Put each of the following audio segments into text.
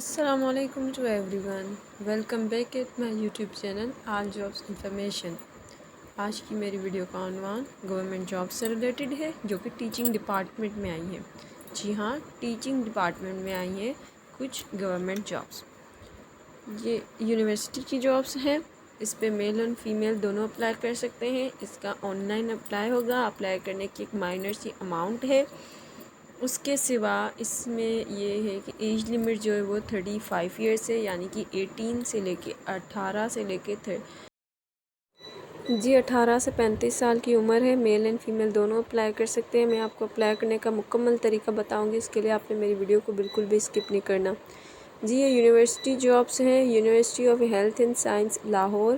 السلام علیکم to everyone, welcome back at my YouTube channel all jobs information. آج کی میری ویڈیو کا عنوان گورنمنٹ جاب سے ریلیٹڈ ہے، جو کہ ٹیچنگ ڈپارٹمنٹ میں آئی ہیں۔ جی ہاں، ٹیچنگ ڈپارٹمنٹ میں آئی ہیں کچھ گورنمنٹ جابس۔ یہ یونیورسٹی کی جابس ہیں، اس پہ میل اور فیمیل دونوں اپلائی کر سکتے ہیں۔ اس کا آن لائن اپلائی ہوگا، اپلائی کرنے کی ایک مائنر سی اماؤنٹ ہے۔ اس کے سوا اس میں یہ ہے کہ ایج لمٹ جو ہے وہ 35 ایئرس ہے، یعنی کہ 18 سے لے کے 18 سے لے کے 18 سے 35 سال کی عمر ہے۔ میل اینڈ فیمیل دونوں اپلائی کر سکتے ہیں۔ میں آپ کو اپلائی کرنے کا مکمل طریقہ بتاؤں گی، اس کے لیے آپ نے میری ویڈیو کو بالکل بھی اسکپ نہیں کرنا۔ جی، یہ یونیورسٹی جابس ہیں، university of health and science Lahore,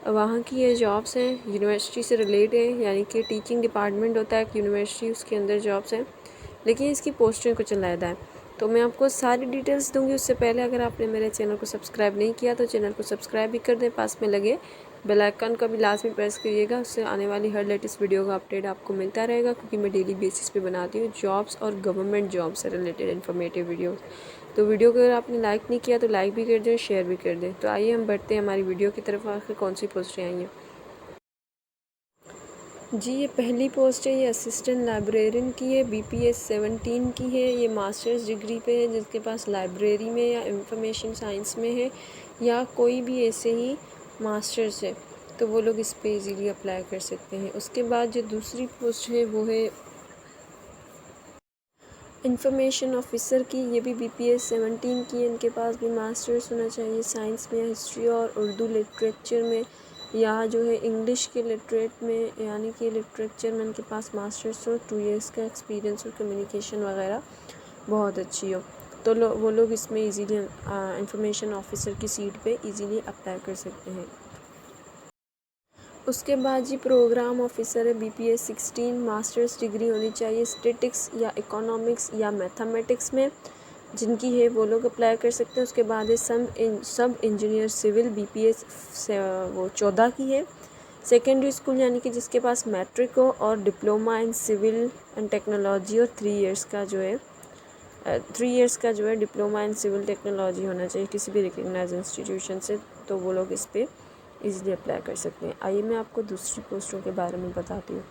وہاں کی یہ جابس ہیں، یونیورسٹی سے ریلیٹ ہیں، یعنی کہ ٹیچنگ ڈپارٹمنٹ ہوتا ہے ایک یونیورسٹی، اس کے اندر جابس ہیں، لیکن اس کی پوسٹیں کچھ علیحدہ ہیں۔ تو میں آپ کو ساری ڈیٹیلز دوں گی۔ اس سے پہلے اگر آپ نے میرے چینل کو سبسکرائب نہیں کیا تو چینل کو سبسکرائب بھی کر دیں، پاس میں لگے بیل آئیکن کا بھی لازمی پریس کریے گا، اس سے آنے والی ہر لیٹسٹ ویڈیو کا اپڈیٹ آپ کو ملتا رہے گا، کیونکہ میں ڈیلی بیسس پہ بناتی ہوں جابس اور گورنمنٹ جاب سے ریلیٹڈ انفارمیٹیو ویڈیو۔ تو ویڈیو کو اگر آپ نے لائک نہیں کیا تو لائک بھی کر دیں، شیئر بھی کر دیں۔ تو آئیے ہم بڑھتے ہیں ہماری ویڈیو کی طرف، آخر کون سی پوسٹیں آئی ہیں۔ جی، یہ پہلی پوسٹ ہے، یہ اسسٹنٹ لائبریرین کی ہے، BPS 17 کی ہے۔ یہ ماسٹرز ڈگری پہ ہے، جس کے پاس لائبریری میں یا انفارمیشن سائنس میں ہے یا کوئی بھی ایسے ہی ماسٹرز ہے، تو وہ لوگ اس پہ ایزیلی اپلائی کر سکتے ہیں۔ اس کے بعد جو دوسری پوسٹ ہے وہ ہے انفارمیشن آفیسر کی، یہ بھی BPS 17 کی ہے۔ ان کے پاس بھی ماسٹرز ہونا چاہیے سائنس میں، ہسٹری اور اردو لٹریچر میں، یا جو ہے انگلش کے لٹریٹ میں، یعنی کہ لٹریچر میں ان کے پاس ماسٹرز ہو، 2 ایئرس کا ایکسپیرینس اور کمیونیکیشن وغیرہ بہت اچھی ہو، تو وہ لوگ اس میں ایزیلی انفارمیشن آفیسر کی سیٹ پہ ایزیلی اپلائی کر سکتے ہیں۔ اس کے بعد جی پروگرام آفیسر ہے، BPS 16، ماسٹرز ڈگری ہونی چاہیے اسٹیٹکس یا اکنامکس یا میتھمیٹکس میں، جن کی ہے وہ لوگ اپلائی کر سکتے ہیں۔ اس کے بعد ہے سب انجینئر سول، BPS 14 کی ہے، سیکنڈری اسکول یعنی کہ جس کے پاس میٹرک ہو، اور diploma in civil and technology, اور 3 ایئرس کا جو ہے ڈپلومہ ان سول ٹیکنالوجی ہونا چاہیے کسی بھی ریکگنائز انسٹیٹیوشن سے، تو وہ لوگ اس پہ ایزیلی اپلائی کر سکتے ہیں۔ آئیے میں آپ کو دوسری پوسٹوں کے بارے میں بتاتی ہوں۔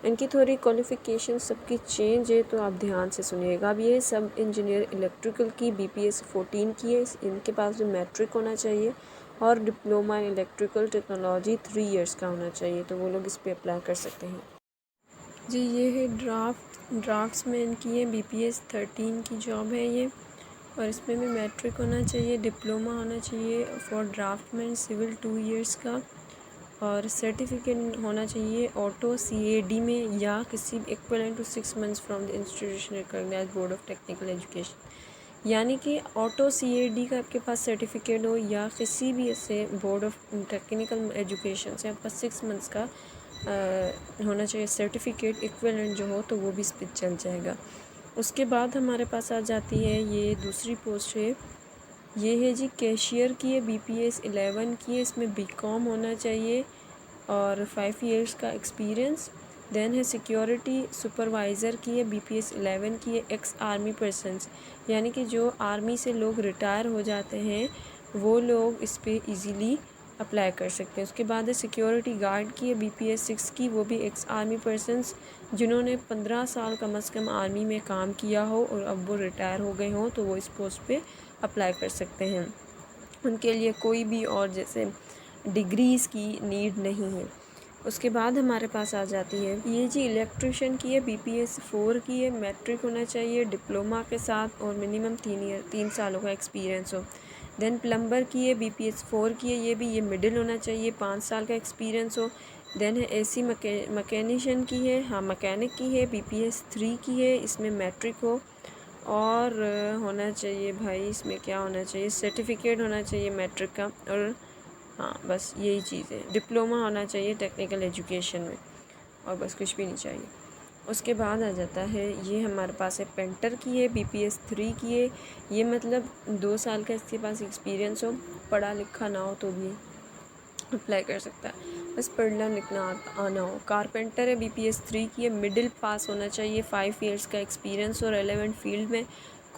ان کی تھوڑی کوالیفیکیشن سب کی چینج ہے، تو آپ دھیان سے سنیے گا۔ اب یہ سب انجینئر الیکٹریکل کی BPS 14 کی ہے، ان کے پاس بھی میٹرک ہونا چاہیے اور ڈپلومہ ان الیکٹریکل ٹیکنالوجی 3 ایئرس کا ہونا چاہیے، تو وہ لوگ اس پہ اپلائی کر سکتے ہیں۔ جی، یہ ہے ڈرافٹس مین کی ہے، BPS 13 کی جاب ہے یہ، اور اس میں بھی میٹرک ہونا چاہیے، ڈپلومہ ہونا چاہیے for draftsman civil 2 years کا، اور سرٹیفکیٹ ہونا چاہیے آٹو CAD میں یا کسی equivalent to 6 months from the institution recognised board of technical education, یعنی کہ آٹو CAD کا آپ کے پاس سرٹیفکیٹ ہو یا کسی بھی ایسے بورڈ آف ٹیکنیکل ایجوکیشن سے آپ کا 6 months کا ہونا چاہیے سرٹیفکیٹ ایکویلنٹ جو ہو، تو وہ بھی اس پہ چل جائے گا۔ اس کے بعد ہمارے پاس آ جاتی ہے یہ دوسری پوسٹ ہے، یہ ہے جی کیشیئر کی ہے، BPS 11 کی ہے، اس میں BCom ہونا چاہیے اور 5 ایئرس کا ایکسپیرینس۔ دین ہے سیکیورٹی سپروائزر کی ہے، BPS 11 کی ہے، ایکس آرمی پرسنس، یعنی کہ جو آرمی سے لوگ ریٹائر ہو جاتے ہیں وہ لوگ اس پہ ایزیلی اپلائی کر سکتے ہیں۔ اس کے بعد ہے سیکیورٹی گارڈ کی ہے، BPS 6 کی، وہ بھی ایکس آرمی پرسنس جنہوں نے 15 سال کم از کم آرمی میں کام کیا ہو اور اب وہ ریٹائر ہو گئے ہوں، تو وہ اس پوسٹ پہ اپلائی کر سکتے ہیں۔ ان کے لیے کوئی بھی اور جیسے ڈگریز کی نیڈ نہیں ہے۔ اس کے بعد ہمارے پاس آ جاتی ہے یہ جی الیکٹریشین کی ہے، BPS 4 کی ہے، میٹرک ہونا چاہیے ڈپلومہ کے ساتھ اور منیمم 3 سالوں کا ایکسپیرینس ہو۔ دین پلمبر کی ہے، BPS 4 کی ہے، یہ مڈل ہونا چاہیے، 5 سال کا ایکسپیرینس ہو۔ دین ہے AC مکینیشین کی ہے، مکینک کی ہے، BPS 3 کی ہے، اس میں میٹرک ہو اور ہونا چاہیے بھائی، اس میں کیا ہونا چاہیے، سرٹیفکیٹ ہونا چاہیے میٹرک کا، اور ہاں بس یہی چیز ہے، ڈپلومہ ہونا چاہیے ٹیکنیکل ایجوکیشن میں، اور بس کچھ بھی نہیں چاہیے۔ اس کے بعد آ جاتا ہے یہ ہمارے پاس ہے پینٹر کی ہے، BPS 3 کی ہے، یہ مطلب 2 سال کا اس کے پاس ایکسپیرینس ہو، پڑھا لکھا نہ ہو تو بھی اپلائی کر سکتا ہے، بس پڑھنا لکھنا آنا ہو۔ کارپینٹر ہے، BPS 3 کی ہے، مڈل پاس ہونا چاہیے، 5 ایئرس کا ایکسپیرینس اور ریلیونٹ فیلڈ میں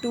2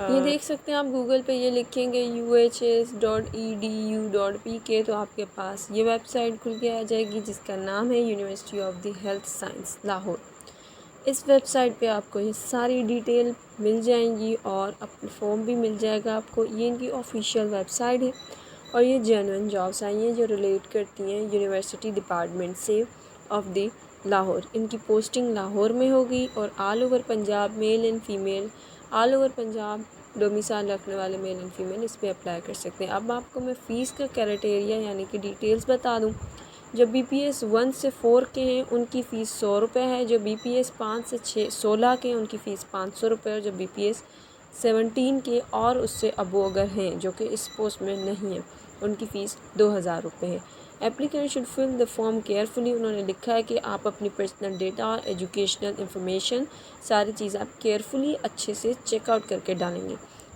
یہ دیکھ سکتے ہیں آپ گوگل پہ یہ لکھیں گے uhs.edu.pk تو آپ کے پاس یہ ویب سائٹ کھل کے آ جائے گی جس کا نام ہے University of the health science Lahore. اس ویب سائٹ پہ آپ کو یہ ساری ڈیٹیل مل جائیں گی اور اپنا فارم بھی مل جائے گا آپ کو۔ یہ ان کی آفیشیل ویب سائٹ ہے اور یہ جینوئن جابس آئی ہیں جو ریلیٹ کرتی ہیں یونیورسٹی ڈپارٹمنٹ سے آف دی لاہور۔ ان کی پوسٹنگ لاہور میں ہوگی اور all over Punjab male and female, all over Punjab domicile رکھنے والے میل اینڈ فیمیل اس پہ اپلائی کر سکتے ہیں۔ اب آپ کو میں فیس کا کرائٹیریا یعنی کہ ڈیٹیلز بتا دوں۔ جو بی پی ایس 1 سے 4 کے ہیں ان کی فیس 100 روپے ہے، جو بی پی ایس 5 سے 16 کے ہیں ان کی فیس 500 روپے ہے، جو بی پی ایس 17 کے اور اس سے ابو اگر ہیں جو کہ اس پوسٹ میں نہیں ہیں ان کی فیس 2000 روپے ہے۔ Applicant should fill the form carefully, انہوں نے لکھا ہے کہ آپ اپنی پرسنل ڈیٹا اور ایجوکیشنل انفارمیشن ساری چیز آپ کیئرفلی اچھے سے چیک آؤٹ کر کے ڈالیں گے۔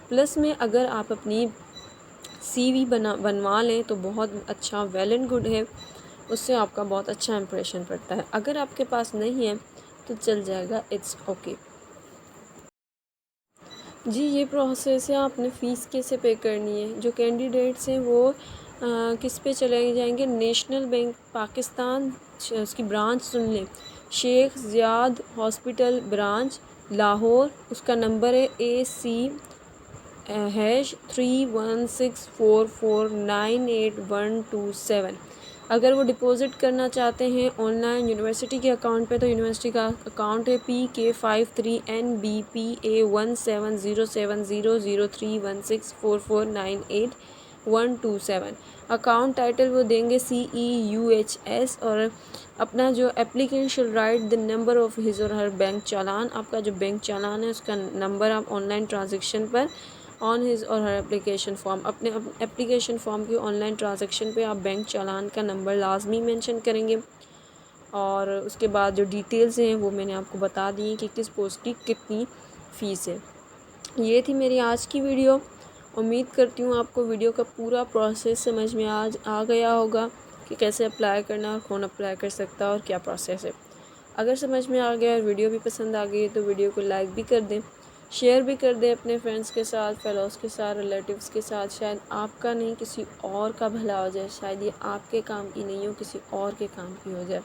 پلس میں اگر آپ اپنی سی وی بنوا لیں تو بہت اچھا، ویل اینڈ گڈ ہے، اس سے آپ کا بہت اچھا امپریشن پڑتا ہے۔ اگر آپ کے پاس نہیں ہے تو چل جائے گا، اٹس اوکے۔ جی یہ پروسیس ہے، آپ نے فیس کیسے پے کرنی ہے۔ جو کینڈیڈیٹس ہیں وہ کس پہ چلے جائیں گے، نیشنل بینک پاکستان، اس کی برانچ سن لیں، شیخ زیاد ہاسپٹل برانچ لاہور، اس کا نمبر ہے AC#3164498127۔ اگر وہ ڈپازٹ کرنا چاہتے ہیں آن لائن یونیورسٹی کے اکاؤنٹ پہ تو یونیورسٹی کا اکاؤنٹ ہے PK53NBPA1700031644982127۔ اکاؤنٹ ٹائٹل وہ دیں گے CEUHS اور اپنا جو application right the number of his or Hare bank چالان، آپ کا جو بینک چالان ہے اس کا نمبر آپ on line transaction per on his or Hare application form, اپنے اپلیکیشن فارم کی آن لائن ٹرانزیکشن پہ آپ بینک چالان کا نمبر لازمی مینشن کریں گے۔ اور اس کے بعد جو ڈیٹیلز ہیں وہ میں نے آپ کو بتا دی ہیں کہ کس پوسٹ کی کتنی فیس ہے۔ یہ تھی میری آج کی ویڈیو، امید کرتی ہوں آپ کو ویڈیو کا پورا پروسیس سمجھ میں آ گیا ہوگا کہ کیسے اپلائی کرنا اور کون اپلائی کر سکتا ہے اور کیا پروسیس ہے۔ اگر سمجھ میں آ گیا اور ویڈیو بھی پسند آ گئی ہے تو ویڈیو کو لائک بھی کر دیں، شیئر بھی کر دیں اپنے فرینڈس کے ساتھ، فیلوز کے ساتھ، ریلیٹیوز کے ساتھ۔ شاید آپ کا نہیں کسی اور کا بھلا ہو جائے، شاید یہ آپ کے کام کی نہیں ہو کسی اور کے کام کی ہو جائے۔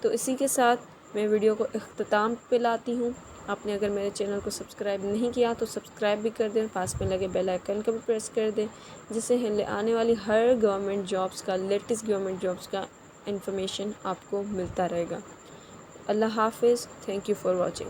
تو اسی کے ساتھ میں ویڈیو کو اختتام پہ لاتی ہوں۔ آپ نے اگر میرے چینل کو سبسکرائب نہیں کیا تو سبسکرائب بھی کر دیں، پاس میں لگے بیل آئیکن کا بھی پریس کر دیں، جس سے آنے والی ہر گورنمنٹ جابس کا، لیٹسٹ گورنمنٹ جابس کا انفارمیشن آپ کو ملتا رہے گا۔ اللہ حافظ، تھینک یو فار واچنگ۔